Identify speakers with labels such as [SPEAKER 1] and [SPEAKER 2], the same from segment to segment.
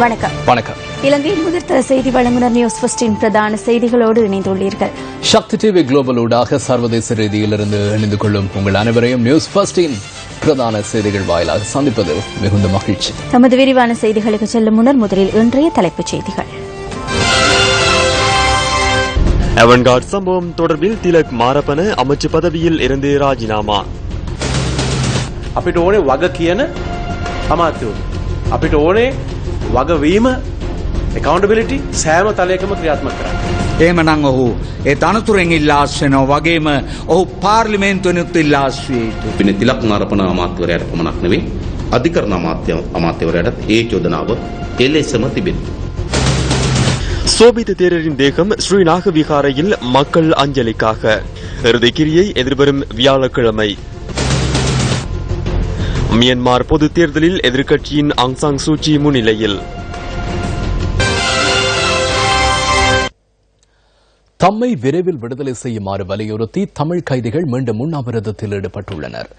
[SPEAKER 1] வணக்கம்.
[SPEAKER 2] வணக்கம்.
[SPEAKER 1] இலங்கையின் முதற்தர செய்தி வழங்குனர் நியூஸ் ஃபர்ஸ்டின் பிரதான செய்திகளோடு இணைந்துள்ளீர்கள்.
[SPEAKER 2] சக்தி டிவி குளோபல் ஊடாக சர்வதேச ரீதியிலிருந்து இணைந்து கொள்ளும் உங்கள் அனைவரையும் நியூஸ் ஃபர்ஸ்டின் பிரதான செய்திகள் வாயிலாக சந்திப்பது மிகுந்த மகிழ்ச்சி.
[SPEAKER 1] நமது விரிவான செய்திகளுக்கு செல்லும் முன்னர் முதலில் இன்றைய தலைப்புச் செய்திகள்.
[SPEAKER 3] அவன்கார்ட் சம்பவம் தொடர்பில் திலக் மாரப்பன அமைச்சு பதவியில் இருந்து ராஜினாமா.
[SPEAKER 4] අපිට ඕනේ වග කියන අමාත්‍යවරු. අපිට ඕනේ වගවීම accountability සෑම තලයකම ක්‍රියාත්මක කරන්න.
[SPEAKER 5] එහෙමනම් ඔහු ඒ තනතුරෙන් ඉල්ලා අස්වෙනවා වගේම ඔහු පාර්ලිමේන්තුවෙනුත් ඉල්ලා අස්විය යුතුයි.
[SPEAKER 6] පින තිලක් මාරපන අමාත්‍යවරයාට පමණක් නෙවෙයි අධිකරණ අමාත්‍යවරයාටත් ඒ චෝදනාව එලෙසම තිබෙනවා.
[SPEAKER 3] சோபித தேரரின் தேகம் ஸ்ரீநாக விகாரையில் மக்கள் அஞ்சலிக்காக இறுதிக்கிரியை எதிர்வரும் வியாழக்கிழமை. மியன்மார் பொது தேர்தலில் எதிர்க்கட்சியின் ஆங் சாங் சூச்சி முன்னிலையில்.
[SPEAKER 2] தம்மை விரைவில் விடுதலை செய்யுமாறு வலியுறுத்தி தமிழ் கைதிகள் மீண்டும் உண்ணாவிரதத்தில் ஈடுபட்டுள்ளனர்.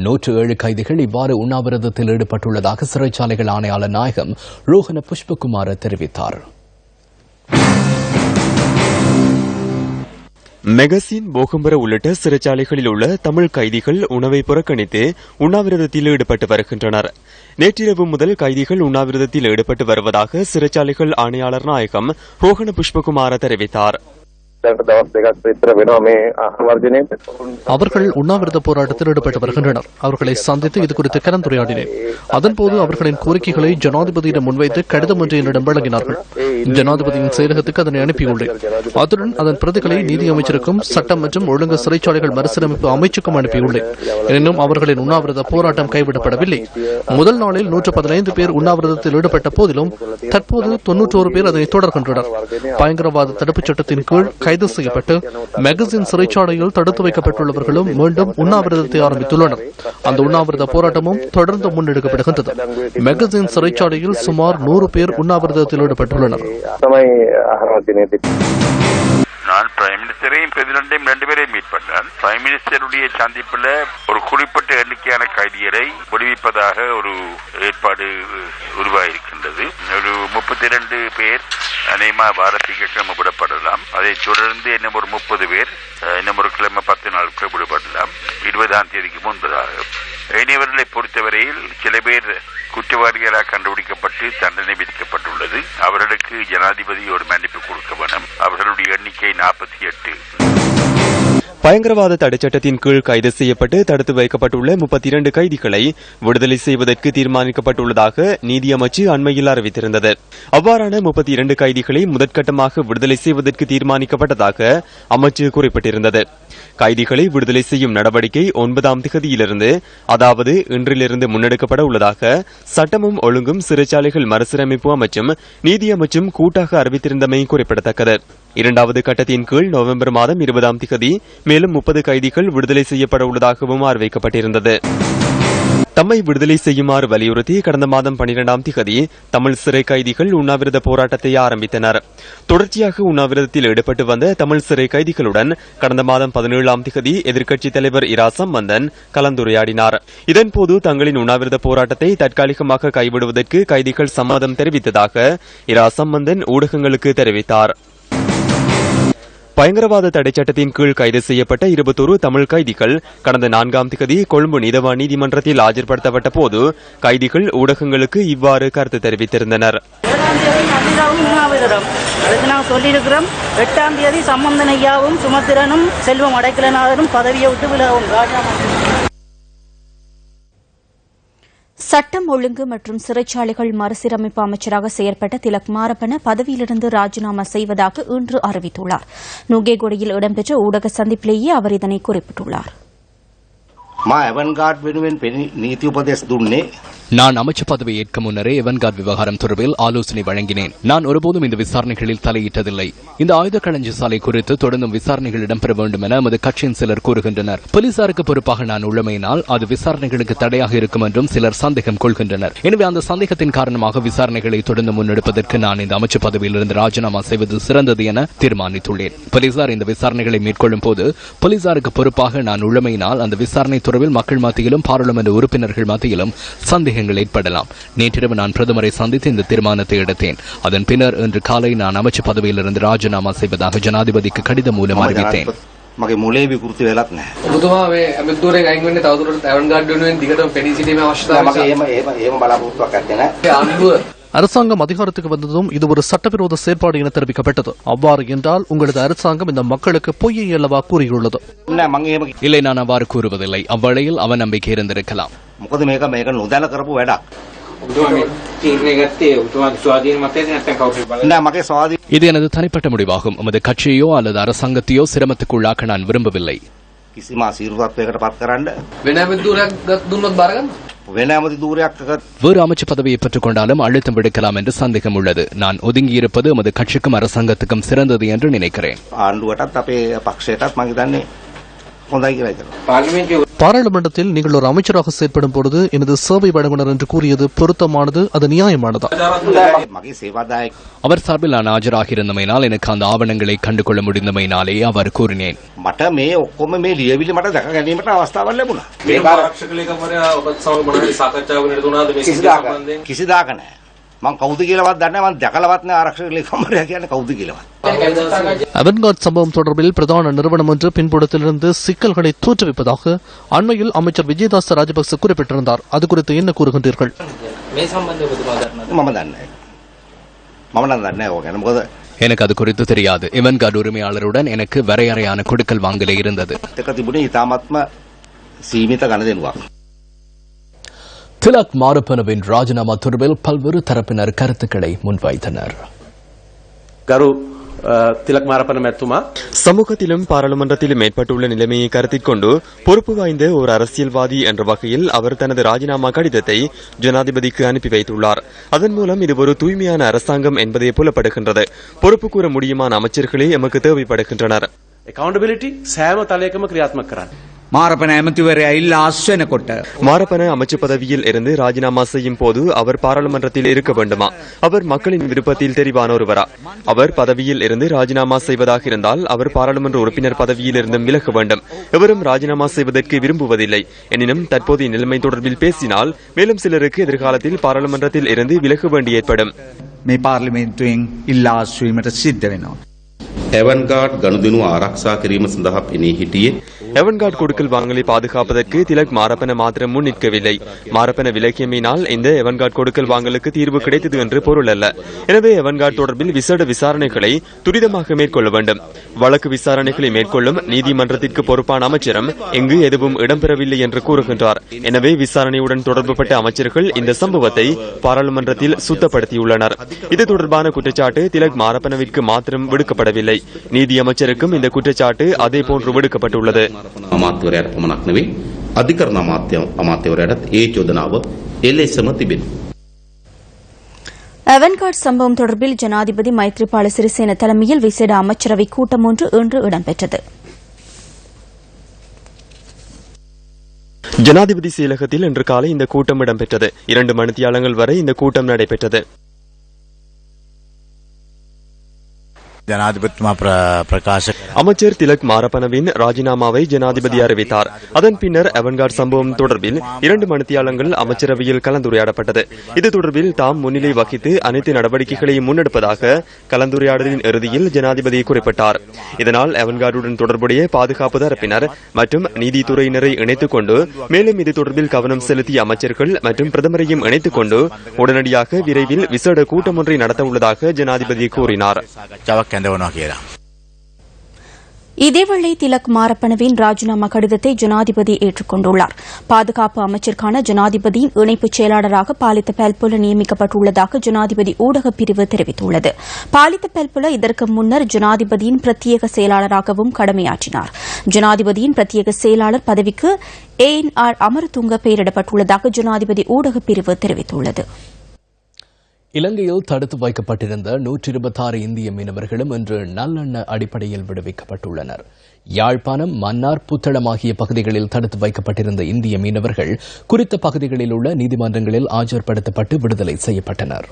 [SPEAKER 2] 107 கைதிகள் இவ்வாறு உண்ணாவிரதத்தில் ஈடுபட்டுள்ளதாக சிறைச்சாலைகள் ஆணையாளர் நாயகம் ரோஹன புஷ்பகுமார தெரிவித்தார்.
[SPEAKER 3] மெகசின் போகம்பர உள்ளிட்ட சிறைச்சாலைகளில் உள்ள தமிழ் கைதிகள் உணவை புறக்கணித்து உண்ணாவிரதத்தில் ஈடுபட்டு வருகின்றனர். நேற்றிரவு முதல் கைதிகள் உண்ணாவிரதத்தில் ஈடுபட்டு வருவதாக சிறைச்சாலைகள் ஆணையாளர் நாயகம் ரோஹன புஷ்பகுமார தெரிவித்தார்.
[SPEAKER 7] அவர்கள் உண்ணாவிரத போராட்டத்தில் ஈடுபட்டு வருகின்றனர். அவர்களை சந்தித்து இதுகுறித்து கலந்துரையாடினேன். அதன்போது அவர்களின் கோரிக்கைகளை ஜனாதிபதியிடம் முன்வைத்து கடிதம் ஒன்று என்னிடம் வழங்கினார்கள். ஜனாதிபதியின் செயலகத்துக்கு அதனை அனுப்பியுள்ளேன். அதுடன் அதன் பிரதிகளை நீதி அமைச்சருக்கும் சட்டம் மற்றும் ஒழுங்கு சிறைச்சாலைகள் மறுசீரமைப்பு அமைச்சுக்கும் அனுப்பியுள்ளேன். எனினும் அவர்களின் உண்ணாவிரத போராட்டம் கைவிடப்படவில்லை. முதல் நாளில் 115 பேர் உண்ணாவிரதத்தில் ஈடுபட்ட போதிலும் தற்போது 91 பேர் அதனை தொடர்கின்றனர். பயங்கரவாத தடுப்புச் சட்டத்தின் கீழ் கைது செய்யப்பட்டு மெகசின் சிறைச்சாலையில் தடுத்து வைக்கப்பட்டுள்ளவர்களும் மீண்டும் உண்ணாவிரதத்தை ஆரம்பித்துள்ளனர். அந்த உண்ணாவிரத போராட்டமும் தொடர்ந்து முன்னெடுக்கப்படுகின்றது. மெகசின் சிறைச்சாலையில் சுமார் 100 பேர் உண்ணாவிரதத்தில் ஈடுபட்டுள்ளனர்.
[SPEAKER 8] நான் பிரைம் மினிஸ்டரையும் பிரசிடண்டையும் 2 பேரையும் மீட் பண்ணேன். பிரைம் மினிஸ்டருடைய சந்திப்புல ஒரு குறிப்பிட்ட எண்ணிக்கையான கைதிகளை விடுவிப்பதாக ஒரு ஏற்பாடு உருவாகியிருக்கின்றது. ஒரு 32 பேர் அநேகமா வார திங்கட்கிழமை விடப்படலாம். அதைத் தொடர்ந்து இன்னும் ஒரு 30 பேர் இன்னும் ஒரு கிழமை 10 நாட்கள் விடப்படலாம். 20ஆம் தேதிக்கு முன்பதாக. இனியவர்களை பொறுத்தவரையில் சில பேர் குற்றவாளிகளாக கண்டுபிடிக்கப்பட்டு தண்டனை விதிக்கப்பட்டுள்ளது. அவர்களுக்கு ஜனாதிபதி ஒரு மன்னிப்பு கொடுக்க வேண்டும். அவர்களுடைய எண்ணிக்கை 48.
[SPEAKER 3] பயங்கரவாத தடைச்சட்டத்தின் கீழ் கைது செய்யப்பட்டு தடுத்து வைக்கப்பட்டுள்ள 32 கைதிகளை விடுதலை செய்வதற்கு தீர்மானிக்கப்பட்டுள்ளதாக நீதி அமைச்சு அண்மையில் அறிவித்திருந்தது. அவ்வாறான 32 கைதிகளை முதற்கட்டமாக விடுதலை செய்வதற்கு தீர்மானிக்கப்பட்டதாக அமைச்சு குறிப்பிட்டிருந்தது. கைதிகளை விடுதலை செய்யும் நடவடிக்கை 9ஆம் திகதியிலிருந்து, அதாவது இன்றிலிருந்து முன்னெடுக்கப்பட உள்ளதாக சட்டமும் ஒழுங்கும் சிறைச்சாலைகள் மறுசீரமைப்பு அமைச்சும் நீதி அமைச்சும் கூட்டாக அறிவித்திருந்தமை குறிப்பிடத்தக்கது. 2வது கட்டத்தின் கீழ் நவம்பர் மாதம் 20ஆம் திகதி மேலும் 30 கைதிகள் விடுதலை செய்யப்பட உள்ளதாகவும் அறிவிக்கப்பட்டிருந்தது. தம்மை விடுதலை செய்யுமாறு வலியுறுத்தி கடந்த மாதம் 12ஆம் திகதி தமிழ் சிறை கைதிகள் உண்ணாவிரத போராட்டத்தை ஆரம்பித்தனர். தொடர்ச்சியாக உண்ணாவிரதத்தில் ஈடுபட்டு வந்த தமிழ் சிறை கைதிகளுடன் கடந்த மாதம் 17ஆம் திகதி எதிர்க்கட்சித் தலைவர் இரா சம்பந்தன் கலந்துரையாடினார். இதன்போது தங்களின் உண்ணாவிரத போராட்டத்தை தற்காலிகமாக கைவிடுவதற்கு கைதிகள் சம்மதம் தெரிவித்ததாக இரா சம்பந்தன் ஊடகங்களுக்கு தெரிவித்தார். பயங்கரவாத தடைச்சட்டத்தின் கீழ் கைது செய்யப்பட்ட 21 தமிழ் கைதிகள் கடந்த 4ஆம் திகதி கொழும்பு நீதவான் நீதிமன்றத்தில் ஆஜர்படுத்தப்பட்ட போது கைதிகள் ஊடகங்களுக்கு இவ்வாறு கருத்து தெரிவித்திருந்தனர்.
[SPEAKER 9] 8ஆம் சொல்லியிருக்கிறோம். 8ஆம் தேதி சம்பந்தன் ஐயாவும் சுமத்திரனும் செல்வம் அடைக்கலனாரும் பதவியை விட்டு விலகவும்.
[SPEAKER 1] சட்டம் ஒழுங்கு மற்றும் சிறைச்சாலைகள் மறுசீரமைப்பு அமைச்சராக செயற்பட்ட திலக் மாரப்பன பதவியிலிருந்து ராஜினாமா செய்வதாக இன்று அறிவித்துள்ளார். நுகேகொடையில் இடம்பெற்ற ஊடக சந்திப்பிலேயே அவர் இதனை குறிப்பிட்டுள்ளார்.
[SPEAKER 2] நான் அமைச்சு பதவி ஏற்க முன்னரே எவன்கார்ட் விவகாரம் தொடர்பில் ஆலோசனை வழங்கினேன். நான் ஒருபோதும் இந்த விசாரணைகளில் தலையிட்டதில்லை. இந்த ஆயுத களஞ்சிய சாலை குறித்து தொடர்ந்தும் விசாரணைகள் இடம்பெற வேண்டும் என எமது கட்சியின் சிலர் கூறுகின்றனர். போலீசாருக்கு பொறுப்பாக நான் உள்ளமையினால் அது விசாரணைகளுக்கு தடையாக இருக்கும் என்றும் சிலர் சந்தேகம் கொள்கின்றனர். எனவே அந்த சந்தேகத்தின் காரணமாக விசாரணைகளை தொடர்ந்து முன்னெடுப்பதற்கு நான் இந்த அமைச்சு பதவியிலிருந்து ராஜினாமா செய்வது சிறந்தது என தீர்மானித்துள்ளேன். போலீசார் இந்த விசாரணைகளை மேற்கொள்ளும் போது போலீசாருக்கு பொறுப்பாக நான் உள்ளமையினால் அந்த விசாரணை தொடர்பில் மக்கள் மத்தியிலும் பாராளுமன்ற உறுப்பினர்கள் மத்தியிலும் சந்தேகம் சந்தேகங்கள் ஏற்படலாம். நேற்றிரவு நான் பிரதமரை சந்தித்து இந்த தீர்மானத்தை எடுத்தேன். அதன் பின்னர் இன்று காலை நான் அமைச்சு பதவியிலிருந்து ராஜினாமா செய்வதாக ஜனாதிபதிக்கு கடிதம் மூலம் அறிவித்தேன்.
[SPEAKER 10] මගේ මොලේ විකෘති වෙලත් නැහැ.
[SPEAKER 11] ඔබතුමා මේ ඇමතිවරයෙක් අයින් වෙන්නේ තවදුරටත් ඇවන්ගාඩ් වෙනුවෙන් දිගටම පෙනී සිටීමේ අවශ්‍යතාවය
[SPEAKER 10] මගේ එහෙම බලාපොරොත්තුවක් නැත්තේ නෑ.
[SPEAKER 11] ආණ්ඩුව
[SPEAKER 7] அரசாங்கம் அதிகாரத்துக்கு வந்ததும் இது ஒரு சட்டவிரோத செயற்பாடு என தெரிவிக்கப்பட்டது. அவ்வாறு என்றால் உங்களது அரசாங்கம் இந்த மக்களுக்கு பொய்யை அல்லவா கூறியுள்ளது?
[SPEAKER 10] නෑ මම එහෙම
[SPEAKER 2] இல்லை, நான் அவ்வாறு கூறுவதில்லை. அவ்வளையில் அவநம்பிக்கை இருந்திருக்கலாம்.
[SPEAKER 10] මොකද මේක නොදැන කරපු වැඩක්.
[SPEAKER 11] ඔබතුමා මේ තීරණය ගත්තේ ඔබතුමාගේ ස්වාධීන මතයද නැත්නම් කවුරුත් බලලා?
[SPEAKER 10] නෑ මගේ ස්වාධීන
[SPEAKER 2] இது எனது தனிப்பட்ட முடிவாகும். நமது கட்சியோ அல்லது அரசாங்கத்தையோ சிரமத்துக்குள்ளாக்க நான் விரும்பவில்லை.
[SPEAKER 10] කිසිම අසීරුවත්වයකට පත් කරන්න
[SPEAKER 11] වෙන ඇමතිවරයෙක් දුන්නොත් බාරගන්න.
[SPEAKER 10] වෙන ඇමති ධූරයක්
[SPEAKER 2] வேறு அமைச்சு பதவியை பெற்றுக் கொண்டாலும் அழுத்தம் விடுக்கலாம் என்று சந்தேகம் உள்ளது. நான் ஒதுங்கியிருப்பது நமது கட்சிக்கும் அரசாங்கத்துக்கும் சிறந்தது என்று நினைக்கிறேன்.
[SPEAKER 10] ආණ්ඩුවටත් අපේ පක්ෂයටත් මම හිතන්නේ හොඳයි කියලා හිතනවා.
[SPEAKER 11] පාර්ලිමේන්තුවේ
[SPEAKER 7] பாராளுமன்றத்தில் நீங்கள் ஒரு அமைச்சராக செயற்படும் பொழுது எனது சேவை வழங்குனர் என்று கூறியது பொருத்தமானது, அது நியாயமானதா?
[SPEAKER 10] මගේ සේවාදායක
[SPEAKER 2] அவர் சார்பில் நான் ஆஜராக இருந்தமையினால் எனக்கு அந்த ஆவணங்களை கண்டுகொள்ள முடிந்தமையினாலே அவர் கூறினேன்.
[SPEAKER 10] මට මේ ඔක්කොම මේ ලියවිලි මට දැක ගැනීමට අවස්ථාවක් ලැබුණා.
[SPEAKER 11] මේ ආරක්ෂක ලේකම්වරයා ඔබත් සමග මොනවාරි සාකච්ඡාවක නිරත වුණාද මේ සම්බන්ධයෙන්?
[SPEAKER 10] කිසිදාක නෑ. මම කවුද කියලාවත් දන්නේ නැහැ. මම දැකලවත් නෑ ආරක්ෂක ලේකම්වරයා කියන්නේ කවුද කියලාවත්.
[SPEAKER 7] அவன்கார்ட் சம்பவம் தொடர்பில் பிரதான நிறுவனம் ஒன்று பின்புலத்திலிருந்து சிக்கல்களை தோற்றுவிப்பதாக அண்மையில் அமைச்சர் விஜயதாஸ் ராஜபக்ச குறிப்பிட்டிருந்தார். அது குறித்து என்ன கூறுகின்றீர்கள்?
[SPEAKER 11] මේ සම්බන්ධව ඔබතුමා දන්නවද?
[SPEAKER 10] මම දන්නේ නැහැ. ඕක ගැන මොකද
[SPEAKER 2] எனக்கு அது குறித்து தெரியாது. எவன்கார்டு உரிமையாளருடன் எனக்கு வரையறையான கொடுக்கல் வாங்கலே இருந்தது.
[SPEAKER 10] එක තිබුණේ ඉතාමත්ම සීමිත ගණදෙනුවක්.
[SPEAKER 2] திலக் மாரப்பனவின் ராஜினாமா தொடர்பில் பல்வேறு தரப்பினர் கருத்துக்களை முன்வைத்தனர்.
[SPEAKER 4] ගරු තිලක් මාරපන මැතිතුමා
[SPEAKER 3] சமூகத்திலும் பாராளுமன்றத்திலும் ஏற்பட்டுள்ள நிலைமையை கருத்தில் கொண்டு பொறுப்பு வாய்ந்த ஒரு அரசியல்வாதி என்ற வகையில் அவர் தனது ராஜினாமா கடிதத்தை ஜனாதிபதிக்கு அனுப்பி வைத்துள்ளார். அதன் மூலம் இது ஒரு தூய்மையான அரசாங்கம் என்பதை புலப்படுகின்றது. பொறுப்பு கூற முடியுமான அமைச்சர்களே எமக்கு தேவைப்படுகின்றனர்.
[SPEAKER 4] accountability සෑම තලයකම ක්‍රියාත්මක කරන්න.
[SPEAKER 5] මාරපන ඇමතිවරයා ඉල්ලා අස්වෙනකොට
[SPEAKER 3] மாரப்பன அமைச்சு பதவியில் இருந்து ராஜினாமா செய்யும் போது அவர் பாராளுமன்றத்தில் இருக்க வேண்டுமா? அவர் மக்களின் விருப்பத்தில் தெரிவான ஒருவரா? அவர் பதவியில் இருந்து ராஜினாமா செய்வதாக இருந்தால் அவர் பாராளுமன்ற உறுப்பினர் பதவியில் இருந்து விலக வேண்டும். எவரும் ராஜினாமா செய்வதற்கு விரும்புவதில்லை. எனினும் தற்போதைய நிலைமை தொடர்பில் பேசினால் மேலும் சிலருக்கு எதிர்காலத்தில் பாராளுமன்றத்தில் இருந்து விலக வேண்டி ஏற்படும்.
[SPEAKER 5] මේ පාර්ලිමේන්තුවෙන් ඉල්ලා අස්වීමට සිද්ධ වෙනවා.
[SPEAKER 6] ඇවන්ගාඩ් ගනුදෙනුව ආරක්ෂා කිරීම සඳහා පෙනී හිටියේ
[SPEAKER 3] எவன்கார்ட் கொடுக்கல் வாங்கலை பாதுகாப்பதற்கு திலக் மாரப்பன மாத்திரம் முன் நிற்கவில்லை. மாரப்பன விலக்கியமையினால் இந்த எவன்கார்ட் கொடுக்கல் வாங்கலுக்கு தீர்வு கிடைத்தது என்று பொருள் அல்ல. எனவே எவன்கார்ட் தொடர்பில் விசேட விசாரணைகளை துரிதமாக மேற்கொள்ள வேண்டும். வழக்கு விசாரணைகளை மேற்கொள்ளும் நீதிமன்றத்திற்கு பொறுப்பான அமைச்சரும் இங்கு எதுவும் இடம்பெறவில்லை என்று கூறுகின்றார். எனவே விசாரணையுடன் தொடர்புபட்ட அமைச்சர்கள் இந்த சம்பவத்தை பாராளுமன்றத்தில் சுத்தப்படுத்தியுள்ளனர். இது தொடர்பான குற்றச்சாட்டு திலக் மாரப்பனவிற்கு மாத்திரம் விடுக்கப்படவில்லை. நீதி அமைச்சருக்கும் இந்த குற்றச்சாட்டு அதே போன்று விடுக்கப்பட்டுள்ளது.
[SPEAKER 6] අමාත්‍යවරයාට පමණක් නෙවෙයි අධිකරණ අමාත්‍යවරයාටත් ඒ චෝදනාව එලෙසම තිබෙනවා.
[SPEAKER 1] அவன்கார்ட் சம்பவம் தொடர்பில் ஜனாதிபதி மைத்ரிபால சிறிசேன தலைமையில் விசேட அமைச்சரவை கூட்டம் ஒன்று இன்று இடம்பெற்றது.
[SPEAKER 3] ஜனாதிபதி செயலகத்தில் இன்று காலை இந்த கூட்டம் இடம்பெற்றது. 2 மணித்தியாலங்கள் வரை இந்த கூட்டம் நடைபெற்றது. அமைச்சர் திலக் மாரப்பனவின் ராஜினாமாவை ஜனாதிபதி அறிவித்தார். அதன் பின்னர் அவன்கார்ட் சம்பவம் தொடர்பில் 2 மணித்தியாலங்கள் அமைச்சரவையில் கலந்துரையாடப்பட்டது. இது தொடர்பில் தாம் முன்னிலை வகித்து அனைத்து நடவடிக்கைகளையும் முன்னெடுப்பதாக கலந்துரையாடலின் இறுதியில் ஜனாதிபதி குறிப்பிட்டார். இதனால் அவன்கார்டுடன் தொடர்புடைய பாதுகாப்பு தரப்பினர் மற்றும் நீதித்துறையினரை இணைத்துக் கொண்டு மேலும் இது தொடர்பில் கவனம் செலுத்திய அமைச்சர்கள் மற்றும் பிரதமரையும் இணைத்துக் கொண்டு உடனடியாக விரைவில் விசேட கூட்டம் ஒன்றை நடத்த உள்ளதாக ஜனாதிபதி கூறினார்.
[SPEAKER 1] இதேவேளை திலக் மாரப்பனவின் ராஜினாமா கடிதத்தை ஜனாதிபதி ஏற்றுக்கொண்டுள்ளார். பாதுகாப்பு அமைச்சருக்கான ஜனாதிபதியின் இணைப்பு செயலாளராக பாலித்த பெல்புல நியமிக்கப்பட்டுள்ளதாக ஜனாதிபதி ஊடகப் பிரிவு தெரிவித்துள்ளது. பாலித்த பெல்புல இதற்கு முன்னர் ஜனாதிபதியின் பிரத்யேக செயலாளராகவும் கடமையாற்றினார். ஜனாதிபதியின் பிரத்யேக செயலாளர் பதவிக்கு ANR அமரதுங்க பெயரிடப்பட்டுள்ளதாக ஜனாதிபதி ஊடகப் பிரிவு தெரிவித்துள்ளது.
[SPEAKER 2] இலங்கையில் தடுத்து வைக்கப்பட்டிருந்த 126 இந்திய மீனவர்களும் இன்று நல்லெண்ண அடிப்படையில் விடுவிக்கப்பட்டுள்ளனர். யாழ்ப்பாணம், மன்னார், புத்தளம் ஆகிய பகுதிகளில் தடுத்து வைக்கப்பட்டிருந்த இந்திய மீனவர்கள் குறித்த பகுதிகளில் உள்ள நீதிமன்றங்களில் ஆஜர்படுத்தப்பட்டு விடுதலை செய்யப்பட்டனர்.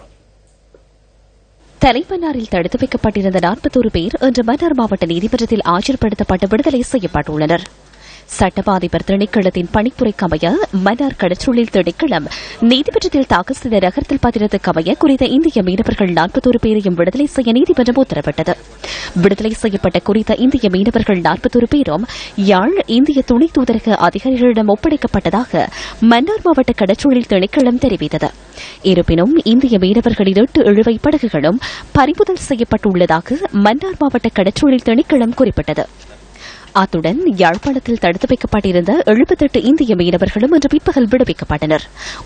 [SPEAKER 12] தலைமன்னாரில் தடுத்து வைக்கப்பட்டிருந்த 41 பேர் இன்று மன்னார் மாவட்ட நீதிமன்றத்தில் ஆஜர்படுத்தப்பட்டு விடுதலை செய்யப்பட்டுள்ளனர். சட்டமா அதிபர் திணைக்களத்தின் பணிப்புரைக்கு அமைய மன்னார் கடற்றொழில் திணைக்களம் நீதிமன்றத்தில் தாக்கல் செய்த நகர்த்தல் பத்திரத்துக்கு அமைய குறித்த இந்திய மீனவர்கள் 41 பேரையும் விடுதலை செய்ய நீதிமன்றம் உத்தரவிட்டது. விடுதலை செய்யப்பட்ட குறித்த இந்திய மீனவர்கள் 41 பேரும் யாழ் இந்திய துணை தூதரக அதிகாரிகளிடம் ஒப்படைக்கப்பட்டதாக மன்னார் மாவட்ட கடற்றொழில் திணைக்களம் தெரிவித்தது. இருப்பினும் இந்திய மீனவர்களின் 8 இழுவை படகுகளும் பறிமுதல் செய்யப்பட்டுள்ளதாக மன்னார் மாவட்ட கடற்றொழில் திணைக்களம் குறிப்பிட்டது. அத்துடன் யாழ்ப்பாணத்தில் தடுத்து வைக்கப்பட்டிருந்த 78 இந்திய மீனவர்களும் இன்று பிற்பகல் விடுவிக்கப்பட்டனர்.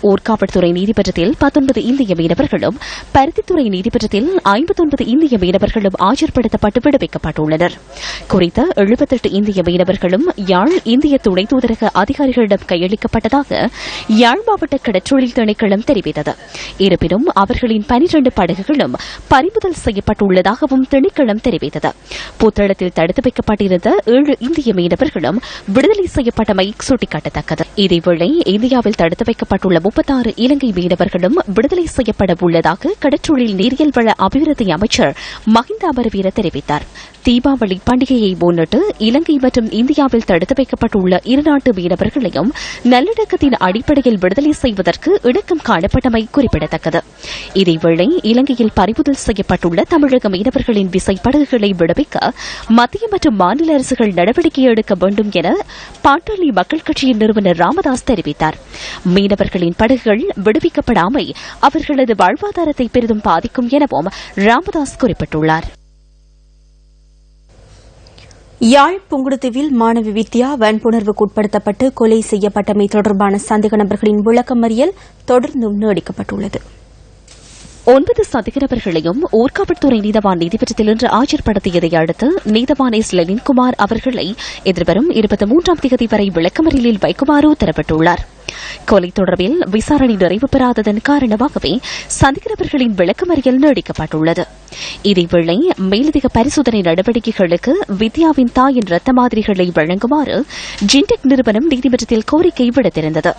[SPEAKER 12] ஊர்காவல்துறை நீதிமன்றத்தில் 19 இந்திய மீனவர்களும், பருத்தித்துறை நீதிமன்றத்தில் 59 இந்திய மீனவர்களும் ஆஜர்படுத்தப்பட்டு விடுவிக்கப்பட்டுள்ளனர். குறித்த 78 இந்திய மீனவர்களும் யாழ் இந்திய துணை தூதரக அதிகாரிகளிடம் கையளிக்கப்பட்டதாக யாழ் மாவட்ட கடற்றொழில் திணைக்களம் தெரிவித்தது. இருப்பினும் அவர்களின் 12 படகுகளும் பறிமுதல் செய்யப்பட்டுள்ளதாகவும் திணைக்களம் தெரிவித்தது. புத்தளத்தில் தடுத்து வைக்கப்பட்டிருந்த 7 இந்திய மீனவர்களும் விடுதலை செய்யப்பட்டமை சுட்டிக்காட்டத்தக்கது. இதேவேளை இந்தியாவில் தடுத்து வைக்கப்பட்டுள்ள 36 இலங்கை மீனவர்களும் விடுதலை செய்யப்பட உள்ளதாக கடற்றொழில் நீரியல் வள அபிவிருத்தி அமைச்சர் மஹிந்த அமரவீர தெரிவித்தார். தீபாவளி பண்டிகையை முன்னிட்டு இலங்கை மற்றும் இந்தியாவில் தடுத்து வைக்கப்பட்டுள்ள இருநாட்டு மீனவர்களையும் நல்லிணக்கத்தின் அடிப்படையில் விடுதலை செய்வதற்கு இணக்கம் காணப்பட்டமை குறிப்பிடத்தக்கது. இதேவேளை இலங்கையில் பறிமுதல் செய்யப்பட்டுள்ள தமிழக மீனவர்களின் விசைப்படகுகளை விடுவிக்க மத்திய மற்றும் மாநில அரசுகள் நடவடிக்கை எடுக்க வேண்டும் என பாட்டாளி மக்கள் கட்சியின் நிறுவனர் ராமதாஸ் தெரிவித்தார். மீனவர்களின் படகுகள் விடுவிக்கப்படாமை அவர்களது வாழ்வாதாரத்தை பெரிதும் பாதிக்கும் எனவும் ராமதாஸ் குறிப்பிட்டுள்ளார்.
[SPEAKER 1] யாழ் புங்குடுதீவில் மாணவி வித்யா வன்புணர்வுக்குட்படுத்தப்பட்டு கொலை செய்யப்பட்டமை தொடர்பான சந்தேக நபர்களின் விளக்கமறியல் தொடர்ந்தும் நீடிக்கப்பட்டுள்ளது.
[SPEAKER 12] 9 சந்தேக நபர்களையும் ஊர்காவல்துறை நீதவான் நீதிமன்றத்தில் இன்று ஆஜர்படுத்தியதை அடுத்து நீதவான் எஸ் லெனின்குமார் அவர்களை எதிர்வரும் 23ஆம் தேதி வரை விளக்கமறியலில் வைக்குமாறு உத்தரவிட்டுள்ளார். கொலை தொடர்பில் விசாரணை நிறைவு பெறாததன் காரணமாகவே சந்தேக நபர்களின் விளக்கமறியல் நீடிக்கப்பட்டுள்ளது. இதேவேளை மேலதிக பரிசோதனை நடவடிக்கைகளுக்கு வித்யாவின் தாயின் ரத்த மாதிரிகளை வழங்குமாறு ஜின்டெக் நிறுவனம் நீதிமன்றத்தில் கோரிக்கை விடுத்திருந்தது.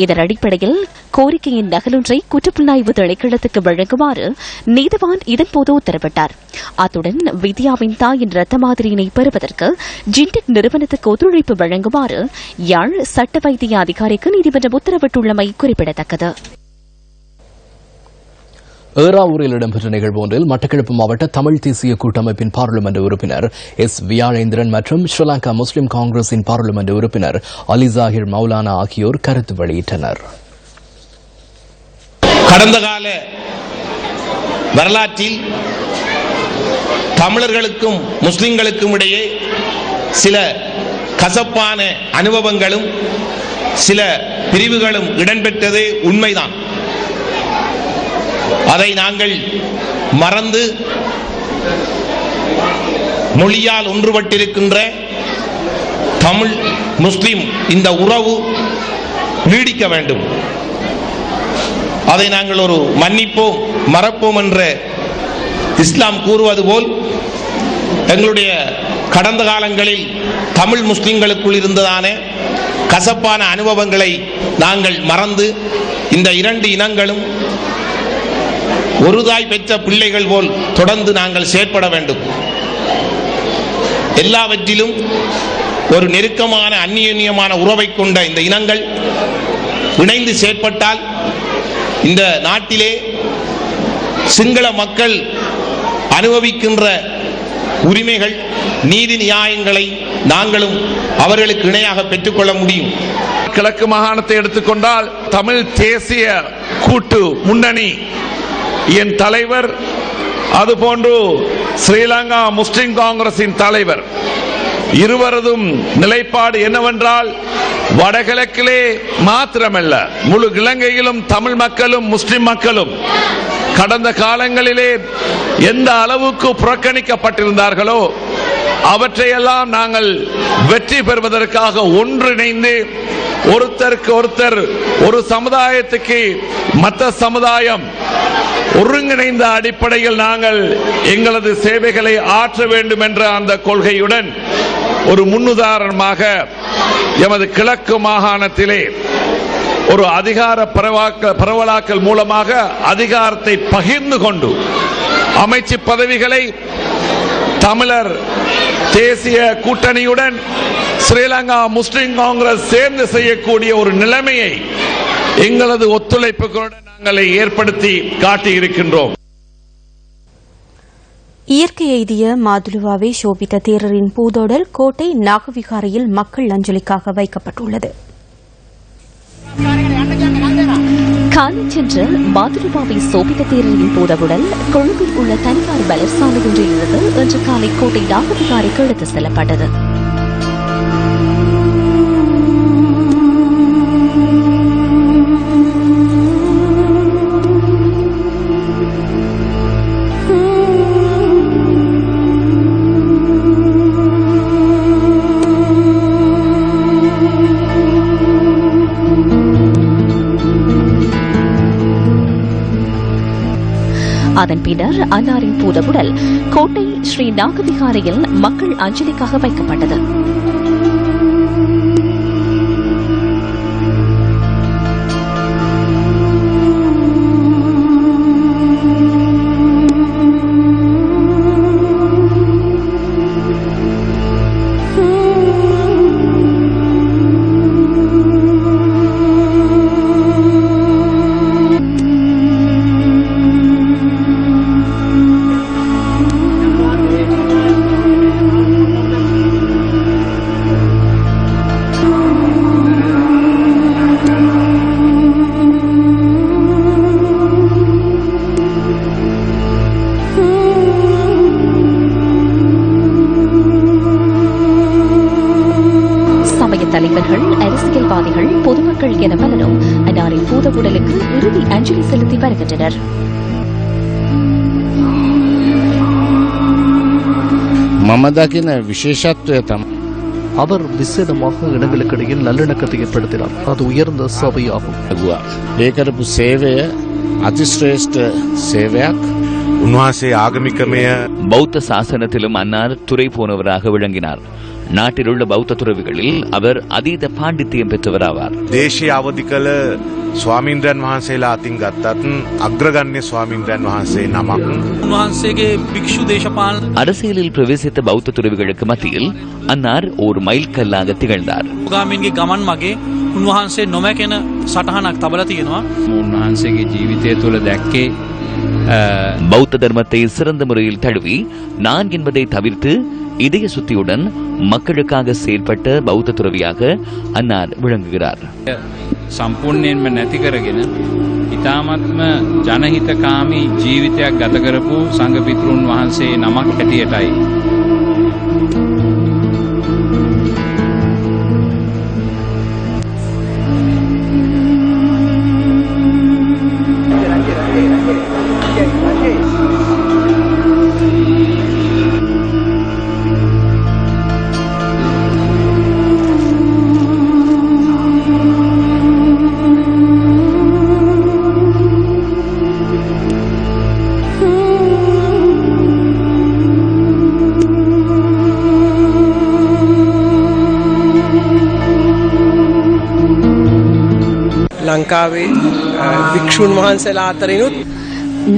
[SPEAKER 12] இதன் அடிப்படையில் கோரிக்கையின் நகலொன்றை குற்றப்புலனாய்வு திணைக்களத்துக்கு வழங்குமாறு நீதவான் இதன்போது உத்தரவிட்டார். அத்துடன் வித்யாவின் தாயின் ரத்த மாதிரியினை பெறுவதற்கு ஜின்டெக் நிறுவனத்துக்கு ஒத்துழைப்பு வழங்குமாறு யாழ் சட்ட வைத்திய அதிகாரிக்கு நீதிமன்றம் உத்தரவிட்டுள்ளமை குறிப்பிடத்தக்கது.
[SPEAKER 2] ஏறாவூரில் இடம்பெற்ற நிகழ்வு ஒன்றில் மட்டக்களப்பு மாவட்ட தமிழ் தேசிய கூட்டமைப்பின் பாராளுமன்ற உறுப்பினர் எஸ் வியாழேந்திரன் மற்றும் ஸ்ரீலங்கா முஸ்லிம் காங்கிரசின் பாராளுமன்ற உறுப்பினர் அலி ஜாகிர் மௌலானா ஆகியோர் கருத்து வெளியிட்டனர்.
[SPEAKER 13] கடந்த கால வரலாற்றில் தமிழர்களுக்கும் முஸ்லிம்களுக்கும் இடையே சில கசப்பான அனுபவங்களும் சில பிரிவுகளும் இடம்பெற்றது உண்மைதான். அதை நாங்கள் மறந்து மொழியால் ஒன்றுபட்டிருக்கின்ற தமிழ் முஸ்லிம் இந்த உறவு நீடிக்க வேண்டும். அதை நாங்கள் ஒரு மன்னிப்போம் மறப்போம் என்ற இஸ்லாம் கூறுவது போல் எங்களுடைய கடந்த காலங்களில் தமிழ் முஸ்லிம்களுக்குள் இருந்ததான கசப்பான அனுபவங்களை நாங்கள் மறந்து இந்த 2 இனங்களும் ஒரு தாய் பெற்ற பிள்ளைகள் போல் தொடர்ந்து நாங்கள் செயற்பட வேண்டும். எல்லாவற்றிலும் ஒரு நெருக்கமான அந்நியமான உறவை கொண்ட இந்த இனங்கள் இணைந்து செயற்பட்டால் இந்த நாட்டிலே சிங்கள மக்கள் அனுபவிக்கின்ற உரிமைகள் நீதி நியாயங்களை நாங்களும் அவர்களுக்கு இணையாக பெற்றுக்கொள்ள முடியும்.
[SPEAKER 14] கிழக்கு மாகாணத்தை எடுத்துக்கொண்டால் தமிழ் தேசிய கூட்டு முன்னணி என் தலைவர், அதுபோன்று ஸ்ரீலங்கா முஸ்லிம் காங்கிரசின் தலைவர் இருவரதும் நிலைப்பாடு என்னவென்றால் வடகிழக்கிலே மாத்திரமல்ல முழு இலங்கையிலும் தமிழ் மக்களும் முஸ்லிம் மக்களும் கடந்த காலங்களிலே எந்த அளவுக்கு புறக்கணிக்கப்பட்டிருந்தார்களோ அவற்றையெல்லாம் நாங்கள் வெற்றி பெறுவதற்காக ஒன்றிணைந்து ஒருத்தருக்கு ஒருத்தர் ஒரு சமுதாயத்துக்கு மற்ற சமுதாயம் ஒருங்கிணைந்த அடிப்படையில் நாங்கள் எங்களது சேவைகளை ஆற்ற வேண்டும் என்ற அந்த கொள்கையுடன் ஒரு முன்னுதாரணமாக எமது கிழக்கு மாகாணத்திலே ஒரு அதிகார பரவலாக்கல் மூலமாக அதிகாரத்தை பகிர்ந்து கொண்டு அமைச்சு பதவிகளை தமிழர் தேசிய கூட்டணியுடன் ஸ்ரீலங்கா முஸ்லிம் காங்கிரஸ் சேர்ந்து செய்யக்கூடிய ஒரு நிலைமையை எங்களது ஒத்துழைப்புகளுடன் நாங்கள் ஏற்படுத்தி காட்டியிருக்கின்றோம்.
[SPEAKER 1] இயற்கை எய்திய மாதுலுவாவை சோபித்த தேரரின் பூதோடல் கோட்டை நாகவிகாரையில் மக்கள் அஞ்சலிக்காக வைக்கப்பட்டுள்ளது.
[SPEAKER 12] காலை சென்ற மாதுலுவாவை சோபித்த தேரரின் பூதவுடல் கொழும்பில் உள்ள தனியார் பலசாலை ஒன்றில் இருந்து இன்று காலை கோட்டை நாகவிகாரைக்கு எடுத்து செல்லப்பட்டது. அதன் பின்னர் அன்னாரின் பூதவுடல் கோட்டை ஸ்ரீ நாகவிகாரையில் மக்கள் அஞ்சலிக்காக வைக்கப்பட்டது. தலைவர்கள், அரசியல்வாதிகள், பொதுமக்கள் என பலரும் அன்னாரின் பூதவுடலுக்கு இறுதி அஞ்சலி செலுத்தி வருகின்றனர்.
[SPEAKER 7] அவர் விசேடமாக இனங்களுக்கிடையில் நல்லிணக்கத்தை ஏற்படுத்தினார். அது உயர்ந்த சபையாகும்.
[SPEAKER 15] ஏகரப்பு சேவைய அதிசிரேஷ்ட சேவையாக் உன்வாசே ஆகமிக்கமய
[SPEAKER 16] பௌத்த சாசனத்திலும் அன்னார் துறை போனவராக விளங்கினார். நாட்டில் உள்ள பௌத்த துறவிகளில் அவர் அதீத பாண்டித்தியம் பெற்றவராவார்.
[SPEAKER 15] தேசிய அவதிக்கல ස්වාමීන්ද්‍රයන් වහන්සේලා අතින් ගත්තත් අග්‍රගණ්‍ය ස්වාමීන්ද්‍රයන් වහන්සේ නමක්
[SPEAKER 17] උන්වහන්සේගේ භික්ෂු දේශපාලන
[SPEAKER 16] அரசியலில் பிரவேசித்த பௌத்த துறவிகளுக்கு மத்தியில் அன்னார் ஒரு மைல்கல்லாக திகழ்ந்தார்.
[SPEAKER 17] ගාමින්ගේ ගමන් මගේ උන්වහන්සේ නොමැකෙන සටහනක් තබලා තියෙනවා.
[SPEAKER 18] උන්වහන්සේගේ ජීවිතය තුළ දැක්කේ
[SPEAKER 16] பௌத்த தர்மத்தை சிறந்த முறையில் தழுவி நான் என்பதை தவிர்த்து இதய சுத்தியுடன் மக்களுக்காக செயல்பட்ட பௌத்த துறவியாக அன்னார் விளங்குகிறார்.
[SPEAKER 18] සම්පූර්ණයෙන්ම නැති කරගෙන ඉතාමත්ම ජනහිතකාමී ජීවිතයක් ගත කරපු සංඝ පිතෘන් වහන්සේ නමක් හැටියටයි
[SPEAKER 19] ලංකාවේ වික්ෂුන් වහන්සේලා අතරිනුත්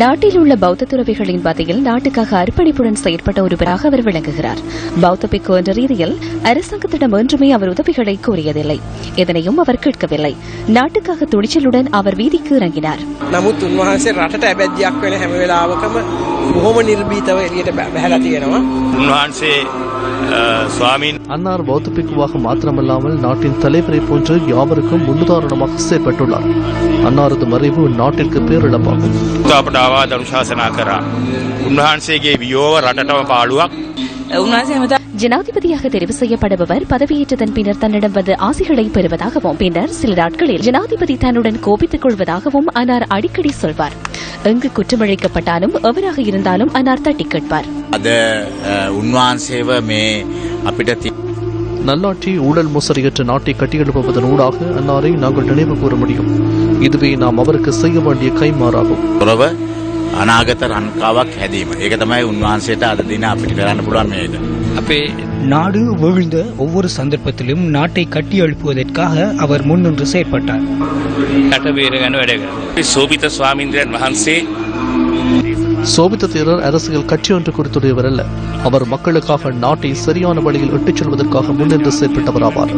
[SPEAKER 12] நாட்டில் உள்ள பௌத்த துறவிகளின் மத்தியில் நாட்டுக்காக அர்ப்பணிப்புடன் செயற்பட்ட ஒருவராக அவர் விளங்குகிறார். பௌத்த பிக்கு என்ற ரீதியில் அரசாங்கத்திடம் ஒன்றுமே அவர் உதவிகளை கோரியதில்லை. எதனையும் அவர் கேட்கவில்லை. நாட்டுக்காக துணிச்சலுடன் அவர் வீதிக்கு இறங்கினார்.
[SPEAKER 19] නමුත් උන්වහන්සේ රටට ඇබැද්දියක් වෙන හැම වෙලාවකම බොහොම නිර්භීතව එළියට බහැලා තියෙනවා.
[SPEAKER 15] උන්වහන්සේ சுவாமின்
[SPEAKER 7] அன்னார் பௌத்த பிக்குவாக மாத்திரமல்லாமல் நாட்டின் தலைவரை போன்று யாவருக்கும் முன்னுதாரணமாக செயற்பட்டுள்ளார். அன்னாரது மறைவு நாட்டிற்கு பேரிழப்பாகும்.
[SPEAKER 15] අපට ආවාද අනුශාසනා කරා. උන්වහන්සේගේ වියෝව රටටම පාළුවක්.
[SPEAKER 12] ஜனாதிபதியாக தெரிவு செய்யப்படுபவர் பதவியேற்றதன் பின்னர் தன்னிடம் வந்து ஆசிகளை பெறுவதாகவும் பின்னர் சில நாட்களில் ஜனாதிபதி தன்னுடன் கோபித்துக் கொள்வதாகவும் அன்னார் அடிக்கடி சொல்வார். எங்கு குற்றமளிக்கப்பட்டாலும் எவராக இருந்தாலும் அன்னார் தட்டி கேட்பார்.
[SPEAKER 7] நல்லாட்சி ஊழல் மோசடியற்ற நாட்டை கட்டியெழுப்புவதன் ஊடாக அன்னாரை நாங்கள் நினைவு கூற முடியும். இதுவே நாம் அவருக்கு செய்ய வேண்டிய கைமாறாகும்.
[SPEAKER 15] අනාගත රන්කාවක් හැදීම. ඒක තමයි උන්වහන්සේට අද දින අපිට කරන්න පුළුවන් මේක.
[SPEAKER 20] අපේ நாடு விழுந்த ஒவ்வொரு சந்தர்ப்பத்திலும் நாட்டை கட்டி எழுப்புவதற்காக அவர் முன்னின்று செயற்பட்டார்.
[SPEAKER 15] සෝබිත ස්වාමීන්ද්‍රයන් වහන්සේ
[SPEAKER 7] சோபித்த தேரர் அரசியல் கட்சி ஒன்று குறித்துடையவர் அல்ல. அவர் மக்களுக்காக நாட்டை சரியான வழியில் இட்டுச் செல்வதற்காக முன்னின்று செயற்பட்டவர் ஆவார்.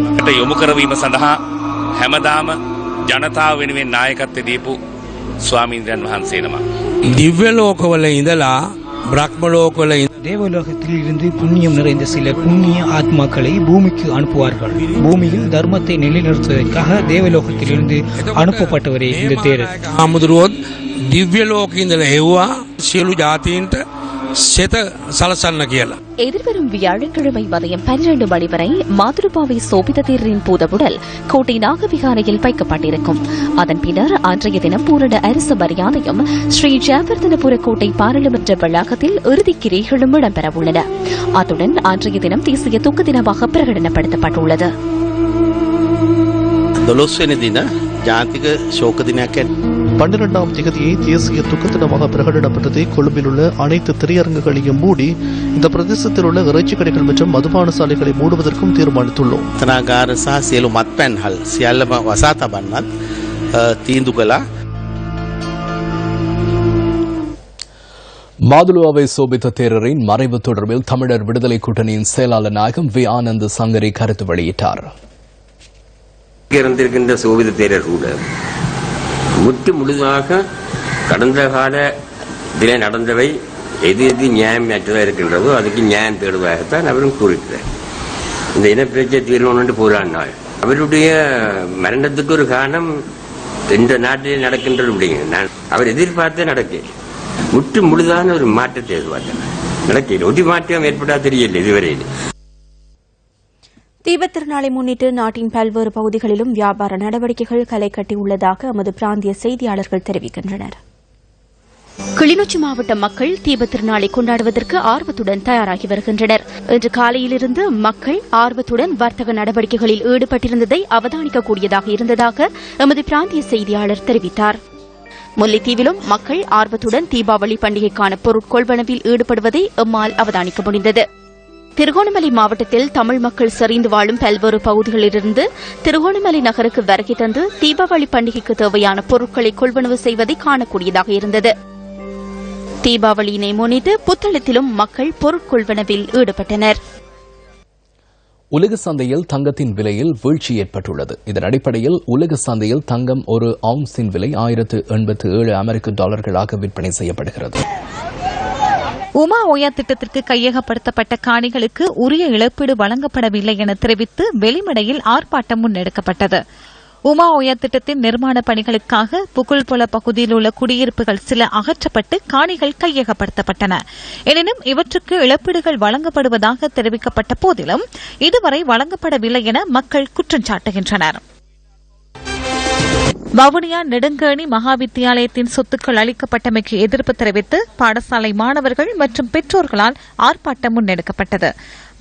[SPEAKER 21] ජනතාව වෙනුවෙන් නායකත්වය දීපු ස්වාමීන්ද්‍රයන් වහන්සේ නමක්.
[SPEAKER 19] දිව්‍ය ලෝකවල ඉඳලා බ්‍රහ්ම ලෝකවල
[SPEAKER 20] தேவலோகத்தில் இருந்து புண்ணியம் நிறைந்த சிலர் புண்ணிய ஆத்மாக்களை பூமிக்கு அனுப்புவார்கள். பூமியில் தர்மத்தை நிலைநிறுத்துவதற்காக தேவலோகத்திலிருந்து அனுப்பப்பட்டவரே இந்த தேரர்.
[SPEAKER 19] ආමුදුරුවොත් දිව්‍ය ලෝකේ ඉඳලා එව්වා සියලු ජාතීන්ට செத சலசல்ன කියලා.
[SPEAKER 12] எதிர்வரும் வியாழக்கிழமை மதியம் 12 மணி வரை மாதுருபாவை சோபித தேரரின் பூதவுடல் கோட்டை நாகவிகாரையில் வைக்கப்பட்டிருக்கும். அதன் பின்னர் அன்றைய தினம் பூரண அரசு மரியாதையும் ஸ்ரீ ஜெயவர்தனபுர கோட்டை பாராளுமன்ற வளாகத்தில் இறுதிக் கிரைகளும் இடம்பெறவுள்ளன. அத்துடன் அன்றைய தினம் தேசிய துக்க தினமாக பிரகடனப்படுத்தப்பட்டுள்ளது.
[SPEAKER 21] 12 දින ජාතික ශෝක දිනයක්
[SPEAKER 7] 12ஆம் தேதியை தேசிய துக்க தினமாக பிரகடனப்பட்டதை கொழும்பில் உள்ள அனைத்து திரையரங்குகளையும் மூடி இந்த பிரதேசத்தில் உள்ள இறைச்சி கடைகள் மற்றும் மதுபான சாலைகளை மூடுவதற்கும் தீர்மானித்துள்ளோம்.
[SPEAKER 21] තනාගාර සහ සියලු මත්පැන්හල් සියල්ලම වසා තබන්නත් තීන්දුව කළා.
[SPEAKER 2] மாதுலுவாவை சோபித்த தேரரின் மறைவு தொடர்பில் தமிழர் விடுதலை கூட்டணியின் செயலாளர் நாயகம் வி ஆனந்த் சங்கரி கருத்து வெளியிட்டார்.
[SPEAKER 22] இறந்திருக்கின்ற சோபித தேரர் கூட முற்று முழுதாக கடந்த கால இதிலே நடந்தவை எது எது நியாயமற்றதாக இருக்கின்றதோ அதுக்கு நியாயம் தேடுவதாகத்தான் அவரும் கூறிட்டார். இந்த இனப்பிரச்சனை தீர்மானம் போராடினார். அவருடைய மரணத்துக்கு ஒரு காரணம் இந்த நாட்டில் நடக்கின்றது அப்படிங்க. அவர் எதிர்பார்த்தே நடக்க முற்று முழுதான ஒரு மாற்றத்தை எதிர்பார்த்தார். நடக்கல ஒரு மாற்றம் ஏற்பட்டா தெரியல இதுவரையில்.
[SPEAKER 1] தீபத் திருநாளை முன்னிட்டு நாட்டின் பல்வேறு பகுதிகளிலும் வியாபார நடவடிக்கைகள் களை கட்டியுள்ளதாக எமது பிராந்திய செய்தியாளர்கள் தெரிவிக்கின்றனர்.
[SPEAKER 12] கிளிநொச்சி மாவட்ட மக்கள் தீபத் திருநாளை கொண்டாடுவதற்கு ஆர்வத்துடன் தயாராகி வருகின்றனர். இன்று காலையிலிருந்து மக்கள் ஆர்வத்துடன் வர்த்தக நடவடிக்கைகளில் ஈடுபட்டிருந்ததை அவதானிக்கக்கூடியதாக இருந்ததாக எமது பிராந்திய செய்தியாளர் தெரிவித்தார். முல்லைத்தீவிலும் மக்கள் ஆர்வத்துடன் தீபாவளி பண்டிகைக்கான பொருட்கொள்வனவில் ஈடுபடுவதை எம்மால் அவதானிக்க முடிந்தது. திருகோணமலை மாவட்டத்தில் தமிழ் மக்கள் செறிந்து வாழும் பல்வேறு பகுதிகளிலிருந்து திருகோணமலை நகருக்கு வருகை தந்து தீபாவளி பண்டிகைக்கு தேவையான பொருட்களை கொள்வனவு செய்வதை காணக்கூடியதாக இருந்தது. தீபாவளியினை முன்னிட்டு புத்தளத்திலும் மக்கள் பொருட்கொள்வனவில் ஈடுபட்டனர்.
[SPEAKER 2] உலக சந்தையில் தங்கத்தின் விலையில் வீழ்ச்சி ஏற்பட்டுள்ளது. இதன் அடிப்படையில் உலக சந்தையில் தங்கம் ஒரு அவுன்ஸின் விலை $1087 விற்பனை செய்யப்படுகிறது.
[SPEAKER 23] உமா ஓயா திட்டத்திற்கு கையகப்படுத்தப்பட்ட காணிகளுக்கு உரிய இழப்பீடு வழங்கப்படவில்லை என தெரிவித்து வெளிமடையில் ஆர்ப்பாட்டம் முன்னெடுக்கப்பட்டது. உமா ஓயா திட்டத்தின் நிர்மாண பணிகளுக்காக புகுல்பொல பகுதியில் உள்ள குடியிருப்புகள் சில அகற்றப்பட்டு காணிகள் கையகப்படுத்தப்பட்டன. எனினும் இவற்றுக்கு இழப்பீடுகள் வழங்கப்படுவதாக தெரிவிக்கப்பட்ட போதிலும் இதுவரை வழங்கப்படவில்லை என மக்கள் குற்றம் சாட்டுகின்றனர். வவுனியா நெடுங்கேணி மகாவித்தியாலயத்தின் சொத்துக்கள் அளிக்கப்பட்டமைக்கு எதிர்ப்பு தெரிவித்து பாடசாலை மாணவர்கள் மற்றும் பெற்றோர்களால் ஆர்ப்பாட்டம் முன்னெடுக்கப்பட்டது.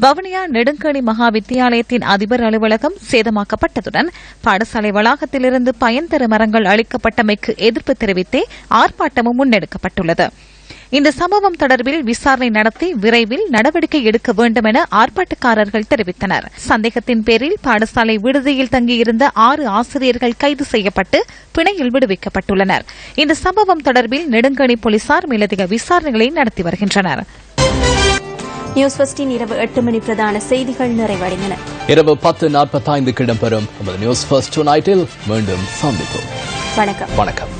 [SPEAKER 23] வவுனியா நெடுங்கேணி மகாவித்தியாலயத்தின் அதிபர் அலுவலகம் சேதமாக்கப்பட்டதுடன் பாடசாலை வளாகத்திலிருந்து பயன் தரும் மரங்கள் அளிக்கப்பட்டமைக்கு எதிர்ப்பு தெரிவித்தே ஆர்ப்பாட்டமும் முன்னெடுக்கப்பட்டுள்ளது. இந்த சம்பவம் தொடர்பில் விசாரணை நடத்தி விரைவில் நடவடிக்கை எடுக்க வேண்டும் என ஆர்ப்பாட்டக்காரர்கள் தெரிவித்தனர். சந்தேகத்தின் பேரில் பாடசாலை விடுதியில் தங்கியிருந்த 6 ஆசிரியர்கள் கைது செய்யப்பட்டு பிணையில் விடுவிக்கப்பட்டுள்ளனர். இந்த சம்பவம் தொடர்பில் நெடுங்கேணி போலீசார் மேலதிக விசாரணைகளை நடத்தி வருகின்றனர்.
[SPEAKER 1] நியூஸ் ஃபர்ஸ்டின் இரவு 8 மணி பிரதான செய்திகள் நிறைவடைந்தன.
[SPEAKER 2] இரவு 10:45 இடம்பெறும் நியூஸ் ஃபர்ஸ்ட் டுநைட்டில் மீண்டும் சந்திப்போம்.
[SPEAKER 1] வணக்கம்.